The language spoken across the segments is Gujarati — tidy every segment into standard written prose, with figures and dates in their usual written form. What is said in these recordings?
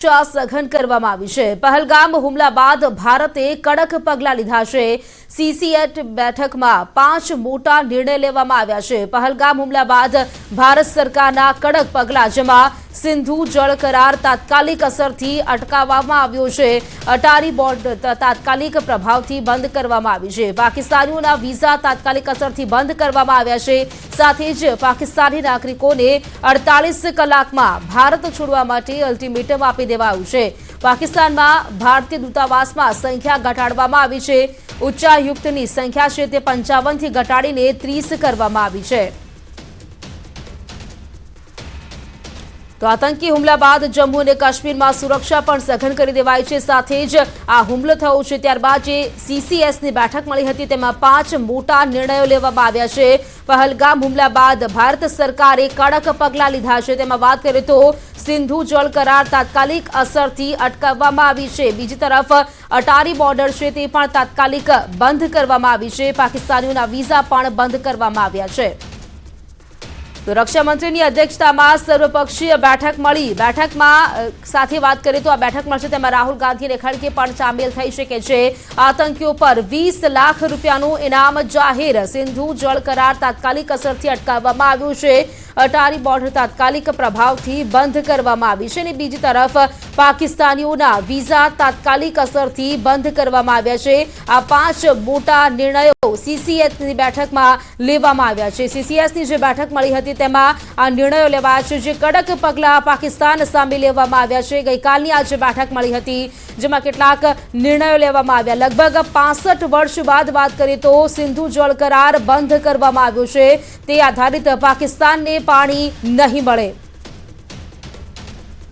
સઘન કરવામાં આવી છે। પહેલગામ હુમલા બાદ ભારતે કડક પગલાં લીધા છે। CCET બેઠકમાં 5 મોટા નિર્ણય લેવામાં આવ્યા છે। પહેલગામ હુમલા બાદ ભારત સરકારના કડક પગલાં, જેમાં સિંધુ જળ કરાર તાત્કાલિક અસરથી અટકાવવામાં આવ્યો છે। અટારી બોર્ડર તાત્કાલિક પ્રભાવથી બંધ કરવામાં આવી છે। પાકિસ્તાનીઓના વિઝા તાત્કાલિક અસરથી બંધ કરવામાં આવ્યા છે। સાથે જ પાકિસ્તાની નાગરિકોને 48 કલાકમાં ભારત છોડવા માટે અલ્ટિમેટમ આપી દેવાયું છે। પાકિસ્તાનમાં ભારતીય દૂતાવાસમાં સંખ્યા ઘટાડવામાં આવી છે। ઉચ્ચાયુક્તની સંખ્યા છે તે 55 થી ઘટાડીને 30 કરવામાં આવી છે। તો આતંકી હુમલા બાદ જમ્મુ અને કાશ્મીરમાં સુરક્ષા પણ સઘન કરી દેવાઈ છે। સાથે જ આ હુમલો થયો છે ત્યારબાદ જે CCSની બેઠક મળી હતી, તેમાં 5 મોટા નિર્ણયો લેવામાં આવ્યા છે। પહેલગામ હુમલા બાદ ભારત સરકારે કડક પગલાં લીધા છે। તેમાં વાત કરીએ તો સિંધુ જળ કરાર તાત્કાલિક અસરથી અટકાવવામાં આવી છે। બીજી તરફ અટારી બોર્ડર છે તે પણ તાત્કાલિક બંધ કરવામાં આવી છે। પાકિસ્તાનીઓના વિઝા પણ બંધ કરવામાં આવ્યા છે। તો રક્ષા મંત્રીની અધ્યક્ષતામાં સર્વપક્ષીય બેઠક મળી। બેઠકમાં સાથે વાત કરીએ તો આ બેઠક મળશે તેમાં રાહુલ ગાંધી અને ખડગે પણ સામેલ થઈ શકે છે। આતંકીઓ પર 20 લાખ રૂપિયાનું ઇનામ જાહેર। સિંધુ જળ કરાર તાત્કાલિક અસરથી અટકાવવામાં આવ્યું છે। અટારી બોર્ડર તાત્કાલિક પ્રભાવથી બંધ કરવામાં આવી છે અને બીજી તરફ પાકિસ્તાનીઓના વિઝા તાત્કાલિક અસરથી બંધ કરવામાં આવ્યા છે। આ 5 મોટા નિર્ણયો CCSની બેઠકમાં લેવામાં આવ્યા છે। CCSની જે બેઠક મળી હતી તેમાં આ નિર્ણયો લેવાયા છે, જે કડક પગલાં પાકિસ્તાન સામે લેવામાં આવ્યા છે। ગઈકાલની આ જે બેઠક મળી હતી, જેમાં કેટલાક નિર્ણયો લેવામાં આવ્યા। લગભગ 65 વર્ષ બાદ વાત કરીએ તો સિંધુ જળ કરાર બંધ કરવામાં આવ્યો છે। તે આધારિત પાકિસ્તાનને પાણી નહીં મળે।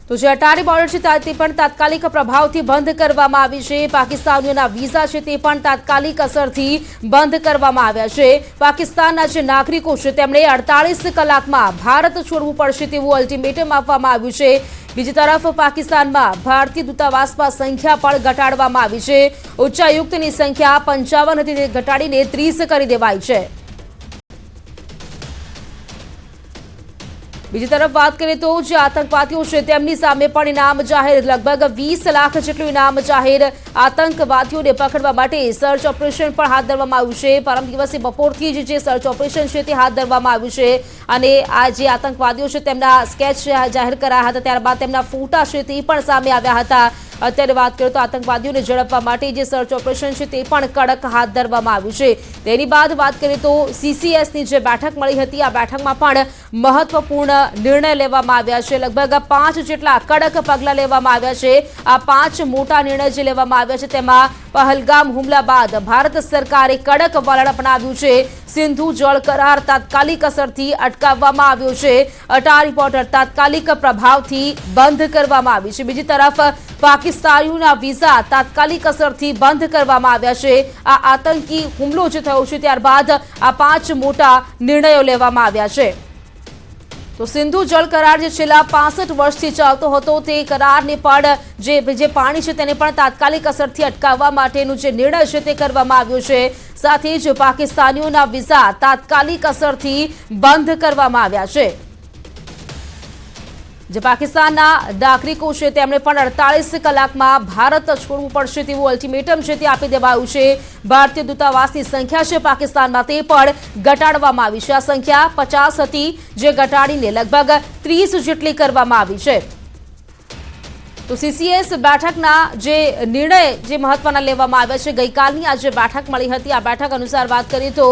તો જે અટારી બોર્ડર છે તે પણ તાત્કાલિક પ્રભાવથી બંધ કરવામાં આવી છે। પાકિસ્તાનીઓના વિઝા છે તે પણ તાત્કાલિક અસરથી બંધ કરવામાં આવ્યા છે। પાકિસ્તાનના જે નાગરિકો છે તેમણે 48 કલાકમાં ભારત છોડવું પડશે તેવું અલ્ટિમેટમ આપવામાં આવ્યું છે। બીજી તરફ પાકિસ્તાનમાં ભારતીય દૂતાવાસમાં સંખ્યા પણ ઘટાડવામાં આવી છે। ઉચ્ચાયુક્તની સંખ્યા 55 થી ઘટાડીને 30 કરી દેવાઈ છે। બીજી તરફ વાત કરીએ તો જે આતંકવાદીઓ છે તેમની સામે પણ ઇનામ જાહેર। લગભગ 20 લાખ જેટલું ઇનામ જાહેર। આતંકવાદીઓને પકડવા માટે સર્ચ ઓપરેશન પણ હાથ ધરવામાં આવ્યું છે। પરમ દિવસે બપોરથી જ જે સર્ચ ઓપરેશન છે તે હાથ ધરવામાં આવ્યું છે અને આ જે આતંકવાદીઓ છે તેમના સ્કેચ જાહેર કરાયા હતા, ત્યારબાદ તેમના ફોટા છે તે પણ સામે આવ્યા હતા। અત્યારે વાત કરીએ તો આતંકવાદીઓને ઝડપવા માટે જે સર્ચ ઓપરેશન છે તે પણ કડક હાથ ધરવામાં આવ્યું છે। તેની બાદ વાત કરીએ તો CCSની જે બેઠક મળી હતી, આ બેઠકમાં પણ મહત્વપૂર્ણ નિર્ણય લેવામાં આવ્યા છે। લગભગ 5 જેટલા કડક પગલાં લેવામાં આવ્યા છે। આ 5 મોટા નિર્ણય જે લેવામાં આવ્યા છે તેમાં પહેલગામ હુમલા બાદ ભારત સરકારે કડક વલણ અપનાવ્યું છે। સિંધુ જળ કરાર તાત્કાલિક અસરથી અટકાવવામાં આવ્યો છે। અટારી બોર્ડર તાત્કાલિક પ્રભાવથી બંધ કરવામાં આવી છે। બીજી તરફ પાકિસ્તાનીઓના વિઝા તાત્કાલિક અસરથી બંધ કરવામાં આવ્યા છે। આ આતંકી હુમલો જે થયો છે ત્યારબાદ આ 5 મોટા નિર્ણયો લેવામાં આવ્યા છે। તો સિંધુ જળ કરાર જે છેલ્લા 65 વર્ષથી ચાલતો હતો, તે કરારને પણ જે પાણી છે તેને પણ તાત્કાલિક અસરથી અટકાવવા માટેનું જે નિર્ણય છે તે કરવામાં આવ્યો છે। સાથે જ પાકિસ્તાનીઓના વિઝા તાત્કાલિક અસરથી બંધ કરવામાં આવ્યા છે। જે પાકિસ્તાનના નાગરિકો છે તેમણે પણ 48 કલાકમાં ભારત છોડવું પડશે તેવું અલ્ટિમેટમ છે તે આપી દેવાયું છે। ભારતીય દૂતાવાસની સંખ્યા છે પાકિસ્તાનમાં તે પણ ઘટાડવામાં આવી છે। આ સંખ્યા 50 હતી, જે ઘટાડીને લગભગ 30 જેટલી કરવામાં આવી છે। તો CCS બેઠકના જે નિર્ણય જે મહત્વના લેવામાં આવ્યા છે, ગઈકાલની આ જે બેઠક મળી હતી, આ બેઠક અનુસાર વાત કરીએ તો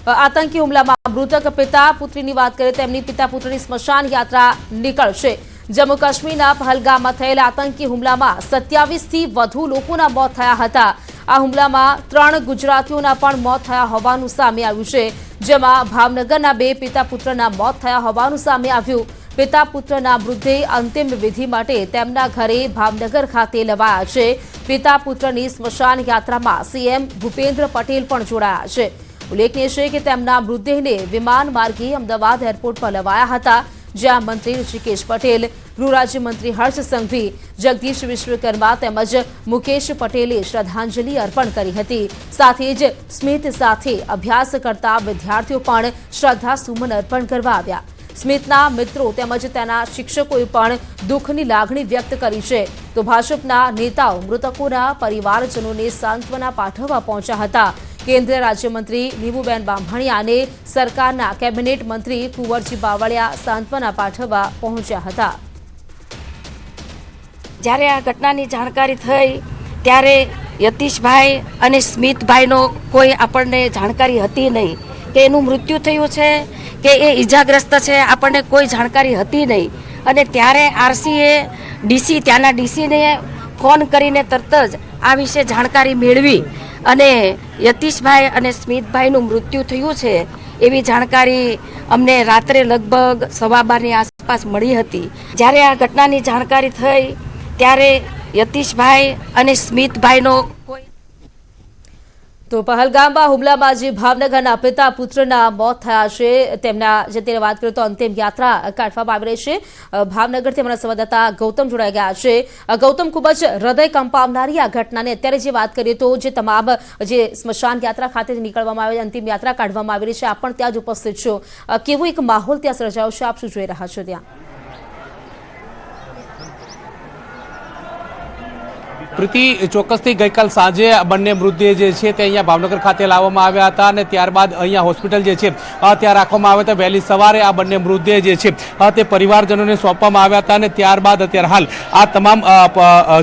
આતંકી હુમલામાં મૃતક પિતા પુત્રીની વાત કરીએ તો એમની પિતા પુત્રની સ્મશાન યાત્રા નીકળશે। જમ્મુ કાશ્મીરના પહેલગામમાં થયેલા આતંકી હુમલામાં 27 થી વધુ લોકોના મોત થયા હતા। આ હુમલામાં 3 ગુજરાતીઓના પણ મોત થયા હોવાનું સામે આવ્યું છે, જેમાં ભાવનગરના 2 પિતા પુત્રના મોત થયા હોવાનું સામે આવ્યું। પિતા પુત્રના મૃતદેહ અંતિમ વિધિ માટે તેમના ઘરે ભાવનગર ખાતે લવાયા છે। પિતા પુત્રની સ્મશાન યાત્રામાં CM ભૂપેન્દ્ર પટેલ પણ જોડાયા છે। ઉલ્લેખનીય છે કે તેમના મૃતદેહને વિમાન માર્ગે અમદાવાદ એરપોર્ટ પર લવાયા હતા, જ્યાં મંત્રી ઋષિકેશ પટેલ, ગૃહ રાજ્યમંત્રી હર્ષ સંઘવી, જગદીશ વિશ્વકર્મા તેમજ મુકેશ પટેલે શ્રદ્ધાંજલિ અર્પણ કરી હતી। સાથે જ સ્મિત સાથે અભ્યાસ કરતા વિદ્યાર્થીઓ પણ શ્રદ્ધાસુમન અર્પણ કરવા આવ્યા। સ્મિતના મિત્રો તેમજ તેના શિક્ષકોએ પણ દુઃખની લાગણી વ્યક્ત કરી છે. તો ભાજપના નેતાઓ મૃતકોના પરિવારજનોને સાંત્વના પાઠવવા પહોંચ્યા હતા. કેન્દ્રીય રાજ્યમંત્રી નીમુબેન બાંભણિયા અને સરકારના કેબિનેટ મંત્રી કુંવરજી બાવળિયા સાંત્વના પાઠવવા પહોંચ્યા હતા. જ્યારે આ ઘટનાની જાણકારી થઈ ત્યારે યતીશભાઈ અને સ્મિતભાઈનો કોઈ આપણને જાણકારી હતી નહીં કે એનું મૃત્યુ થયું છે કે એ ઈજાગ્રસ્ત છે, આપણને કોઈ જાણકારી હતી નહીં. અને ત્યારે આરસીએ ત્યાંના ડીસીને ફોન કરીને તરત જ આ વિશે જાણકારી મેળવી અને યતીશભાઈ અને સ્મિતભાઈનું મૃત્યુ થયું છે એવી જાણકારી અમને રાત્રે લગભગ 12:15ની આસપાસ મળી હતી. જ્યારે આ ઘટનાની જાણકારી થઈ ત્યારે યતીશભાઈ અને સ્મિતભાઈનો કોઈ તો પહલગામમાં હુમલામાં જે ભાવનગરના પિતા પુત્રના મોત થયા છે તેમના જે તેને વાત કરીએ તો અંતિમ યાત્રા કાઢવામાં આવી રહી છે. ભાવનગરથી અમારા સંવાદદાતા ગૌતમ જોડાઈ ગયા છે. ગૌતમ, ખૂબ જ હૃદય કંપાવનારી આ ઘટનાને અત્યારે જે વાત કરીએ તો જે તમામ જે સ્મશાન યાત્રા ખાતે નીકળવામાં આવે અંતિમ યાત્રા કાઢવામાં આવી રહી છે, આપ પણ ત્યાં જ ઉપસ્થિત છો. કેવો એક માહોલ ત્યાં સર્જાયો છે, આપ શું જોઈ રહ્યા છો ત્યાં? પ્રીતિ, ચોક્કસથી ગઈકાલ સાંજે બંને મૃતદેહ જે છે તે અહીંયા ભાવનગર ખાતે લાવવામાં આવ્યા હતા અને ત્યારબાદ અહીંયા હોસ્પિટલ જે છે ત્યાં રાખવામાં આવ્યા હતા. વહેલી સવારે આ બંને મૃતદેહ જે છે તે પરિવારજનોને સોંપવામાં આવ્યા હતા અને ત્યારબાદ અત્યારે હાલ આ તમામ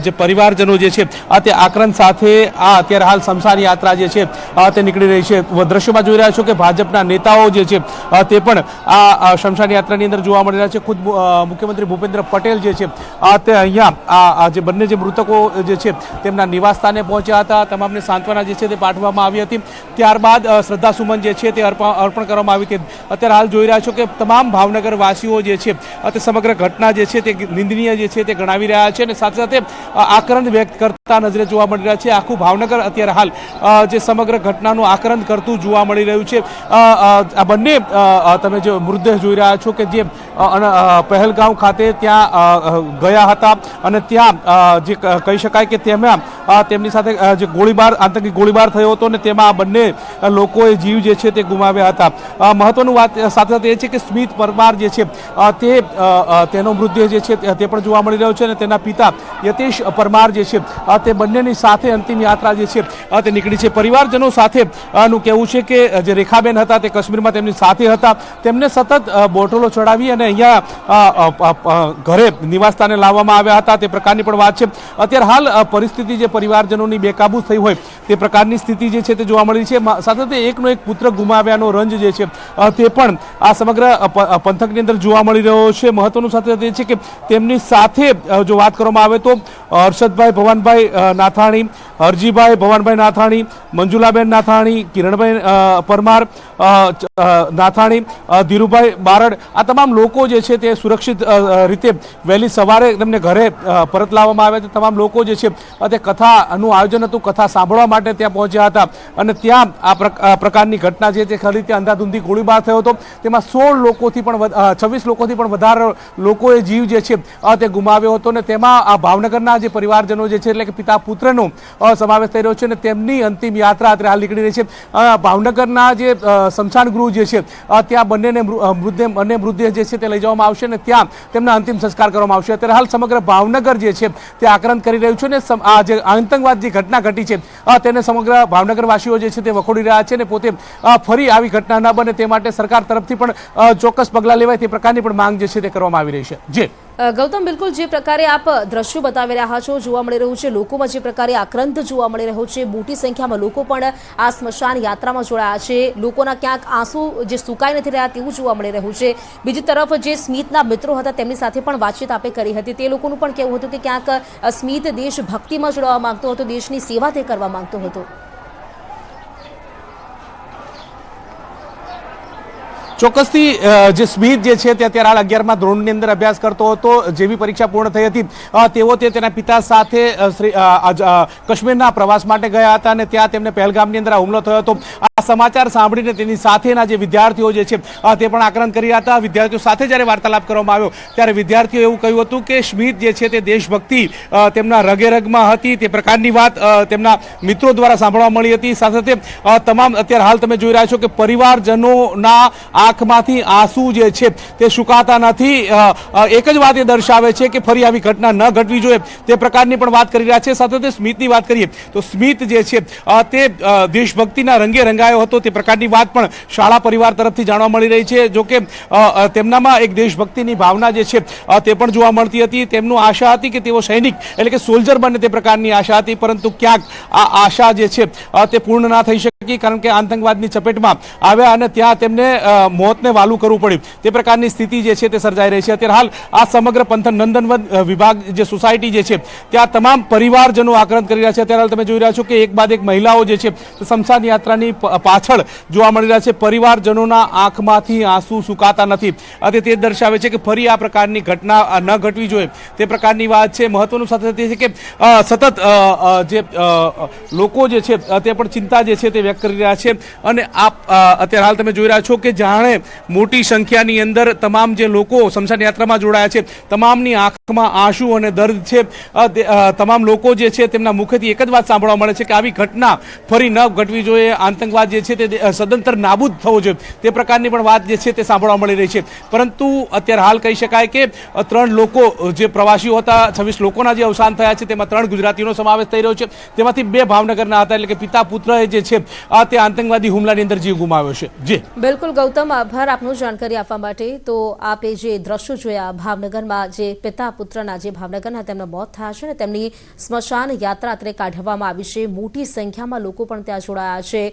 જે પરિવારજનો જે છે તે આક્રંદ સાથે આ અત્યારે હાલ સ્મશાન યાત્રા જે છે તે નીકળી રહી છે. દ્રશ્યોમાં જોઈ રહ્યા છો કે ભાજપના નેતાઓ જે છે તે પણ આ સ્મશાન યાત્રાની અંદર જોવા મળી રહ્યા છે. ખુદ મુખ્યમંત્રી ભૂપેન્દ્ર પટેલ જે છે તે અહીંયા જે બંને જે મૃતકો જે છે તેમના નિવાસસ્થાને પહોંચ્યા હતા. તમામને સાંત્વના જે છે તે પાઠવવામાં આવી હતી. ત્યારબાદ શ્રદ્ધાસુમન જે છે તે અર્પણ કરવામાં આવી હતી. અત્યારે હાલ જોઈ રહ્યા છો કે તમામ ભાવનગર વાસીઓ જે છે તે સમગ્ર ઘટના જે છે તે નિંદનીય જે છે તે ગણાવી રહ્યા છે અને સાથે સાથે આક્રંદ વ્યક્ત કરતા નજરે જોવા મળી રહ્યા છે. આખું ભાવનગર અત્યારે હાલ જે સમગ્ર ઘટનાનું આક્રંદ કરતું જોવા મળી રહ્યું છે. આ બંને તમે જે મૃતદેહ જોઈ રહ્યા છો કે જે પહેલગામ ખાતે ત્યાં ગયા હતા અને ત્યાં જે કહી શકાય કે તેમની સાથે જે આતંકી ગોળીબાર થયો હતો ને તેમાં આ બંને લોકોએ જીવ જે છે તે ગુમાવ્યા હતા. મહત્વનું વાત સાથે સાથે એ છે કે સ્મિત પરમાર જે છે તેનો મૃતદેહ જે છે તે પણ જોવા મળી રહ્યો છે અને તેના પિતા યતીશ પરમાર જે છે તે બંનેની સાથે અંતિમ યાત્રા જે છે તે નીકળી છે. પરિવારજનો સાથે નું કહેવું છે કે જે રેખાબેન હતા તે કાશ્મીરમાં તેમની સાથે હતા. તેમને સતત બોટલો ચડાવી અને અહીંયા ઘરે નિવાસસ્થાને લાવવામાં આવ્યા હતા તે પ્રકારની પણ વાત છે. અત્યારે હાલ પરિસ્થિતિ જે પરિવારજનોની બેકાબુ થઈ હોય તે પ્રકારની સ્થિતિ જે છે તે જોવા મળી છે. સાથે એકનો એક પુત્ર ગુમાવ્યાનો રંજ જે છે તે પણ આ સમગ્ર પંથકની અંદર જોવા મળી રહ્યો છે. મહત્વનું સાથે એ છે કે તેમની સાથે જો વાત કરવામાં આવે તો હર્ષદભાઈ ભવાનભાઈ નાથાણી, હરજીભાઈ ભવાનભાઈ નાથાણી, મંજુલાબેન નાથાણી, કિરણભાઈ પરમાર નાથાણી, ધીરુભાઈ બારડ, આ તમામ લોકો જે છે તે સુરક્ષિત રીતે વહેલી સવારે તેમને ઘરે પરત લાવવામાં આવ્યા. તમામ લોકો જે છે તે કથાનું આયોજન હતું, કથા સાંભળવા માટે ત્યાં પહોંચ્યા હતા અને ત્યાં આ પ્રકારની ઘટના છે તે ખરી રીતે અંધાધૂંધી ગોળીબાર થયો હતો. તેમાં 26 લોકોથી પણ વધારે લોકોએ જીવ જે છે તે ગુમાવ્યો હતો અને તેમાં આ ભાવનગરના જે પરિવારજનો જે છે એટલે કે પિતા પુત્રનો સમાવેશ થઈ રહ્યો છે અને તેમની અંતિમ યાત્રા અત્યારે હાલ નીકળી રહી છે. ભાવનગરના જે સ્મશાન ગૃહ જે છે ત્યાં બંને મૃતદેહ જે છે તે લઈ જવામાં આવશે અને ત્યાં તેમના અંતિમ સંસ્કાર કરવામાં આવશે. અત્યારે હાલ સમગ્ર ભાવનગર જે છે તે આક્રંદ કરી રહ્યું છે ને આ જે આતંકવાદ જે ઘટના ઘટી છે તેને સમગ્ર ભાવનગર વાસીઓ જે છે તે વખોડી રહ્યા છે અને પોતે ફરી આવી ઘટના ન બને તે માટે સરકાર તરફથી પણ ચોક્કસ પગલાં લેવાય તે પ્રકારની પણ માંગ જે છે તે કરવામાં આવી રહી છે. જી ગૌતમ, બિલકુલ જે પ્રકારે આપ દ્રશ્યો બતાવી રહ્યા છો, જોવા મળી રહ્યું છે લોકોમાં જે પ્રકારે આક્રંદ જોવા મળી રહ્યો છે, મોટી સંખ્યામાં લોકો પણ આ સ્મશાન યાત્રામાં જોડાયા છે. લોકોના ક્યાંક આંસુ જે સુકાઈ નથી રહ્યા તેવું જોવા મળી રહ્યું છે. બીજી તરફ જે સ્મિતના મિત્રો હતા તેમની સાથે પણ વાતચીત આપે કરી હતી. તે લોકોનું પણ કહેવું હતું કે ક્યાંક સ્મિત દેશભક્તિમાં જોડાવા માંગતો હતો, દેશની સેવા તે કરવા માંગતો હતો. ચોક્કસથી જે સ્મિત જે છે તે અત્યારે હાલ 11મા ધોરણની અંદર અભ્યાસ કરતો હતો. જેવી પરીક્ષા પૂર્ણ થઈ હતી તેઓ તેના પિતા સાથે કાશ્મીરના પ્રવાસ માટે ગયા હતા અને ત્યાં તેમને પહેલગામની અંદર હુમલો થયો હતો. આ સમાચાર સાંભળીને તેની સાથેના જે વિદ્યાર્થીઓ જે છે તે પણ આક્રંદ કરી રહ્યા હતા. વિદ્યાર્થીઓ સાથે જ્યારે વાર્તાલાપ કરવામાં આવ્યો ત્યારે વિદ્યાર્થીઓ એવું કહ્યું હતું કે સ્મિત જે છે તે દેશભક્તિ તેમના રગે રગમાં હતી તે પ્રકારની વાત તેમના મિત્રો દ્વારા સાંભળવા મળી હતી. સાથે તમામ અત્યારે હાલ તમે જોઈ રહ્યા છો કે પરિવારજનોના આ આંખમાંથી આંસુ જે છે તે સુકાતા નથી. એક જ વાત એ દર્શાવે છે કે ફરી આવી ઘટના ન ઘટવી જોઈએ તે પ્રકારની પણ વાત કરી રહ્યા છે. સાથે સ્મિતની વાત કરીએ તો સ્મિત જે છે તે દેશભક્તિના રંગે રંગાયો હતો તે પ્રકારની વાત પણ શાળા પરિવાર તરફથી જાણવા મળી રહી છે. જો કે તેમનામાં એક દેશભક્તિની ભાવના જે છે તે પણ જોવા મળતી હતી. તેમનું આશા હતી કે તેઓ સૈનિક એટલે કે સોલ્જર બને તે પ્રકારની આશા હતી, પરંતુ ક્યાંક આ આશા જે છે તે પૂર્ણ ના થઈ શકી, કારણ કે આતંકવાદની ચપેટમાં આવ્યા અને ત્યાં તેમને મોતને વાલું કરવું પડ્યું તે પ્રકારની સ્થિતિ જે છે તે સર્જાઈ રહી છે. અત્યારે હાલ આ સમગ્ર પંથક નંદનવન વિભાગ જે સોસાયટી જે છે ત્યાં તમામ પરિવારજનો આક્રંદ કરી રહ્યા છે. અત્યારે હાલ તમે જોઈ રહ્યા છો કે એક બાદ એક મહિલાઓ જે છે સ્મશાન યાત્રાની પાછળ જોવા મળી રહ્યા છે. પરિવારજનોના આંખમાંથી આંસુ સુકાતા નથી. તે દર્શાવે છે કે ફરી આ પ્રકારની ઘટના ન ઘટવી જોઈએ તે પ્રકારની વાત છે. મહત્વનું સાથે તે છે કે સતત જે લોકો જે છે તે પણ ચિંતા જે છે તે વ્યક્ત કરી રહ્યા છે. અને અત્યારે હાલ તમે જોઈ રહ્યા છો કે જાણે મોટી સંખ્યાની અંદર તમામ જે લોકો સ્મશાન યાત્રામાં જોડાયા છે તમામની આંખમાં આંસુ અને દર્દ છે. તમામ લોકો જે છે તેમના મુખેથી એક જ વાત સાંભળવા મળે છે કે આવી ઘટના ફરી ન ઘટવી જોઈએ, આતંકવાદ જે છે તે સદંતર નાબૂદ થવો જોઈએ તે પ્રકારની પણ વાત જે છે તે સાંભળવા મળી રહી છે. પરંતુ અત્યારે હાલ કહી શકાય કે 3 લોકો જે પ્રવાસીઓ હતા, 26 લોકોના જે અવસાન થયા છે તેમાં 3 ગુજરાતીઓનો સમાવેશ થઈ રહ્યો છે. તેમાંથી 2 ભાવનગરના હતા, એટલે કે પિતા પુત્રએ જે છે તે આતંકવાદી હુમલાની અંદર જીવ ગુમાવ્યો છે. જી બિલકુલ ગૌતમ, આભાર આપનો જાણકારી આપવા માટે. તો આપે જે દ્રશ્યો જોયા ભાવનગરમાં, જે પિતા પુત્રના જે ભાવનગરના તેમના મોત થયા છે ને તેમની સ્મશાન યાત્રા અત્યારે કાઢવામાં આવી છે. મોટી સંખ્યામાં લોકો પણ ત્યાં જોડાયા છે.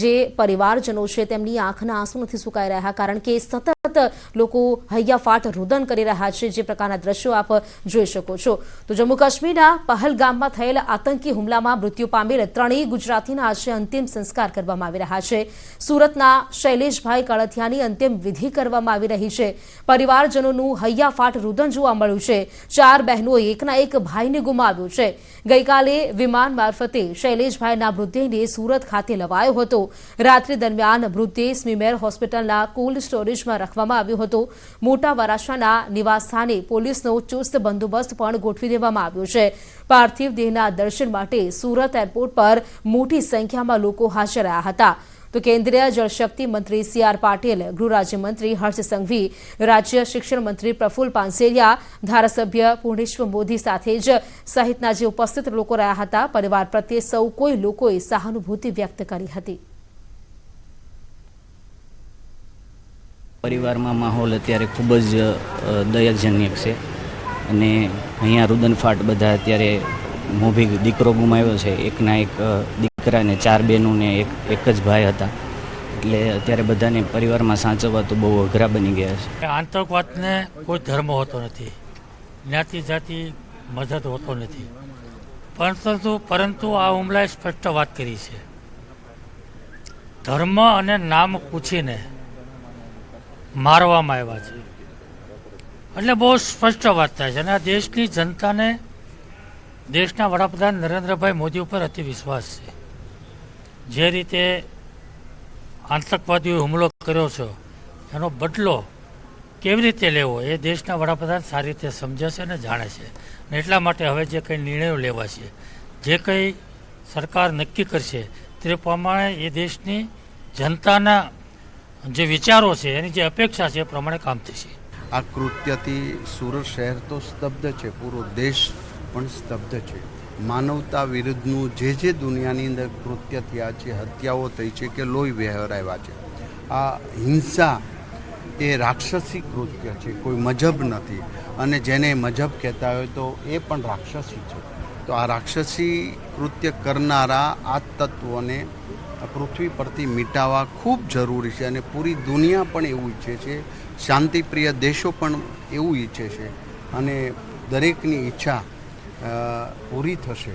જે પરિવારજનો છે તેમની આંખના આંસુ નથી સુકાઈ રહ્યા, કારણ કે સતત લોકો હૈયાફાટ રુદન કરી રહ્યા છે. જે પ્રકારના દ્રશ્યો આપ જોઈ શકો છો. તો જમ્મુ કાશ્મીરના પહલગામમાં થયેલ આતંકી હુમલામાં મૃત્યુ પામેલ 3 ગુજરાતીના આજે અંતિમ સંસ્કાર કરવામાં આવી રહ્યા છે. સુરતના શૈલેષભાઈ કળથિયાની અંતિમ વિધિ કરવામાં આવી રહી છે. પરિવારજનોનું હૈયાફાટ રુદન જોવા મળ્યું છે. 4 બહેનોએ એકના એક ભાઈને ગુમાવ્યો છે. ગઈકાલે વિમાન મારફતે શૈલેષભાઈના મૃતદેહને સુરત ખાતે લવાયો હતો. રાત્રિ દરમિયાન મૃતદેહ સ્મીમેર હોસ્પિટલના કોલ્ડ સ્ટોરેજમાં રાખવામાં આવ્યો હતો. મોટા વરાછાના નિવાસસ્થાને પોલીસનો ચુસ્ત બંદોબસ્ત પણ ગોઠવી દેવામાં આવ્યો છે. પાર્થિવ દેહના દર્શન માટે સુરત એરપોર્ટ પર મોટી સંખ્યામાં લોકો હાજર રહ્યા હતા. તો કેન્દ્રીય જળશક્તિ મંત્રી CR પાટીલ, ગૃહ રાજ્યમંત્રી હર્ષ સંઘવી, રાજ્ય શિક્ષણ મંત્રી પ્રફુલ્લ પાનસેરિયા, ધારાસભ્ય પૂર્ણેશ્વર મોદી સાથે જ સહિતના જે ઉપસ્થિત લોકો રહ્યા હતા. પરિવાર પ્રત્યે સૌ કોઈ લોકોએ સહાનુભૂતિ વ્યક્ત કરી હતી. પરિવારમાં માહોલ અત્યારે ખૂબ જ દયજનક છે અને અહીંયા રુદનફાટ બધા અત્યારે મોભી દીકરો ગુમાવ્યો છે. એકના એક દીકરા ને 4 બહેનો ને એક જ ભાઈ હતા. એટલે અત્યારે બધાને પરિવારમાં સાચવવા તો બહુ અઘરા બની ગયા છે. આતંકવાદને કોઈ ધર્મ હોતો નથી, જ્ઞાતિ જાતિ મદદ હોતો નથી, પરંતુ આ હુમલાએ સ્પષ્ટ વાત કરી છે. ધર્મ અને નામ પૂછીને મારવામાં આવ્યા છે. એટલે બહુ સ્પષ્ટ વાત થાય છે. અને આ દેશની જનતાને દેશના વડાપ્રધાન નરેન્દ્રભાઈ મોદી ઉપર અતિ વિશ્વાસ છે. જે રીતે આતંકવાદીઓએ હુમલો કર્યો છે એનો બદલો કેવી રીતે લેવો એ દેશના વડાપ્રધાન સારી રીતે સમજે છે અને જાણે છે. અને એટલા માટે હવે જે કંઈ નિર્ણયો લેવાશે, જે કંઈ સરકાર નક્કી કરશે તે પ્રમાણે એ દેશની જનતાના જે વિચારો છે, એની જે અપેક્ષા છે એ પ્રમાણે કામ થશે. આ કૃત્યથી સુરત શહેર તો સ્તબ્ધ છે, પૂરો દેશ પણ સ્તબ્ધ છે. માનવતા વિરુદ્ધનું જે દુનિયાની અંદર કૃત્ય થયા છે, હત્યાઓ થઈ છે કે લોહી વહેરાવ્યા છે, આ હિંસા એ રાક્ષસી કૃત્ય છે, કોઈ મજહબ નથી. અને જેને મજહબ કહેતા હોય તો એ પણ રાક્ષસી છે. તો આ રાક્ષસી કૃત્ય કરનારા આ તત્વોને પૃથ્વી પરથી મિટાવવા ખૂબ જરૂરી છે. અને પૂરી દુનિયા પણ એવું ઈચ્છે છે, શાંતિપ્રિય દેશો પણ એવું ઈચ્છે છે. અને દરેકની ઈચ્છા પૂરી થશે.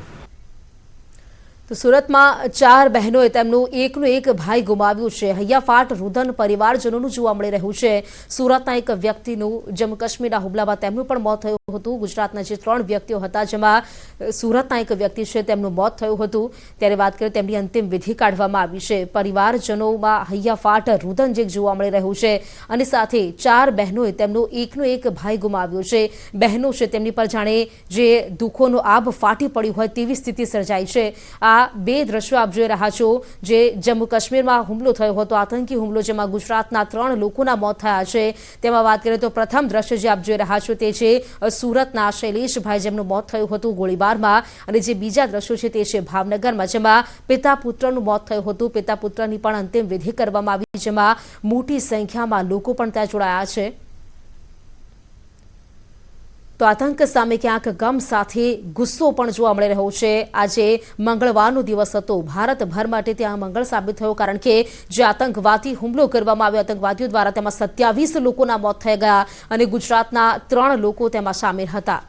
તો સુરતમાં 4 બહેનોએ તેમનું એકનું એક ભાઈ ગુમાવ્યું છે. હૈયાફાટ રુદન પરિવારજનોનું જોવા મળી રહ્યું છે. સુરતના એક વ્યક્તિનું જમ્મુ કાશ્મીરના હુમલામાં તેમનું પણ મોત થયું. હતું। ગુજરાતના જે 3 વ્યક્તિઓ હતા, જેમાં સુરતના એક વ્યક્તિ છે તેમનું મોત થયું હતું। ત્યારે વાત કરીએ તેમની અંતિમ વિધિ કાઢવામાં આવી છે। પરિવારજનોમાં હૈયાફાટ રુદન જે જોવા મળી રહ્યું છે અને સાથે 4 બહેનોએ તેમનો એકનો એક ભાઈ ગુમાવ્યો છે। બહેનો છે તેમની પર જાણે જે દુઃખોનો આભ ફાટી પડ્યું હોય તેવી સ્થિતિ સર્જાઈ છે। આ 2 દ્રશ્યો આપ જોઈ રહ્યા છો જે જમ્મુ કાશ્મીરમાં હુમલો થયો હતો, આતંકી હુમલો, જેમાં ગુજરાતના 3 લોકોના મોત થયા છે। તેમાં વાત કરીએ તો પ્રથમ દ્રશ્ય જે આપ જોઈ રહ્યા છો તે છે સુરતના શૈલેષભાઈ, જેમનું મોત થયું હતું ગોળીબારમાં, અને જે બીજા દ્રશ્યો છે તે છે ભાવનગરમાં, જેમાં પિતા પુત્રનું મોત થયું હતું। પિતા પુત્રની પણ અંતિમ વિધિ કરવામાં આવી, જેમાં મોટી સંખ્યામાં લોકો પણ ત્યાં જોડાયા છે। તો આતંક સામે ક્યાંક ગમ સાથે ગુસ્સો પણ જોવા મળી રહ્યો છે। આજે મંગળવારનો દિવસ હતો, ભારતભર માટે ત્યાં મંગળ સાબિત થયો, કારણ કે જે આતંકવાદી હુમલો કરવામાં આવ્યો આતંકવાદીઓ દ્વારા, તેમાં 27 લોકોના મોત થઈ ગયા અને ગુજરાતના 3 લોકો તેમાં સામેલ હતા।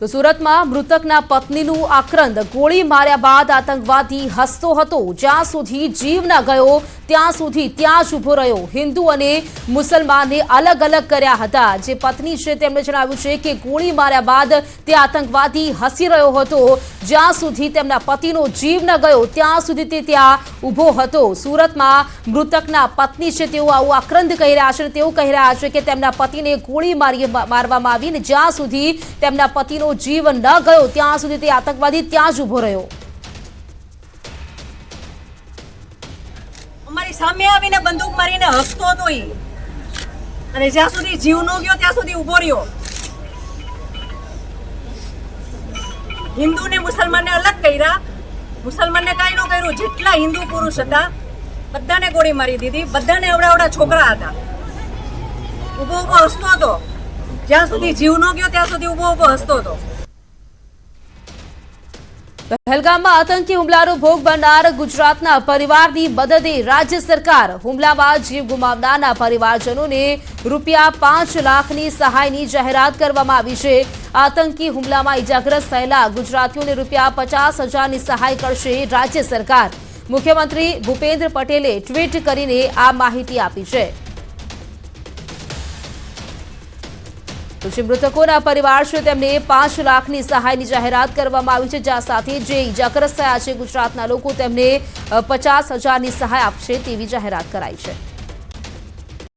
તો સુરતમાં મૃતકના પત્નીનું આક્રંદ, ગોળી માર્યા બાદ આતંકવાદી હસતો હતો। જ્યાં સુધી જીવ ન ગયો ત્યાં સુધી ત્યાં જ ઊભો રહ્યો। હિન્દુ અને મુસલમાનને અલગ અલગ કર્યા હતા। જે પત્ની છે તેમણે જણાવ્યું છે કે ગોળી માર્યા બાદ તે આતંકવાદી હસી રહ્યો હતો। જ્યાં સુધી તેમના પતિનો જીવ ન ગયો ત્યાં સુધી તે ત્યાં ઊભો હતો। સુરતમાં મૃતકના પત્ની છે તેઓ આવું આક્રંદ કહી રહ્યા છે। તેઓ કહી રહ્યા છે કે તેમના પતિને ગોળી મારવામાં આવી અને જ્યાં સુધી તેમના પતિનો જીવ ન ગયો ત્યાં સુધી તે આતંકવાદી ત્યાં જ ઊભો રહ્યો। અમારી સામે આવીને બંદૂક મારીને હસતો હતો ઈ, અને જ્યાં સુધી જીવ ન ગયો ત્યાં સુધી ઊભો રહ્યો। હિન્દુ ને મુસલમાનને અલગ કર્યા, મુસલમાનને કાંઈ ન કર્યું। જેટલા હિન્દુ પુરુષ હતા બધાને ગોળી મારી દીધી, બધાને અવડા છોકરા હતા। ઊભો ઊભો હસતો હતો, જ્યાં સુધી જીવ ન ગયો ત્યાં સુધી ઊભો ઊભો હસતો હતો। પહેલગામમાં આતંકી હુમલાનો ભોગ બનનાર ગુજરાતના પરિવારની મદદે રાજ્ય સરકાર હુમલામાં જીવ ગુમાવનારના પરિવારજનોને ₹5 લાખની સહાયની જાહેરાત કરવામાં આવી છે। આતંકી હુમલામાં ઇજાગ્રસ્ત થયેલા ગુજરાતીઓને ₹50,000ની સહાય કરશે રાજ્ય સરકાર। મુખ્યમંત્રી ભૂપેન્દ્ર પટેલે ટ્વીટ કરીને આ માહિતી આપી છે। તો જે મૃતકોના પરિવાર છે તેમને ₹5 લાખની સહાયની જાહેરાત કરવામાં આવી છે। જ્યાં સાથે જે ઇજાગ્રસ્ત થયા છે ગુજરાતના લોકો, તેમને 50,000ની સહાય આપશે તેવી જાહેરાત કરાઈ છે।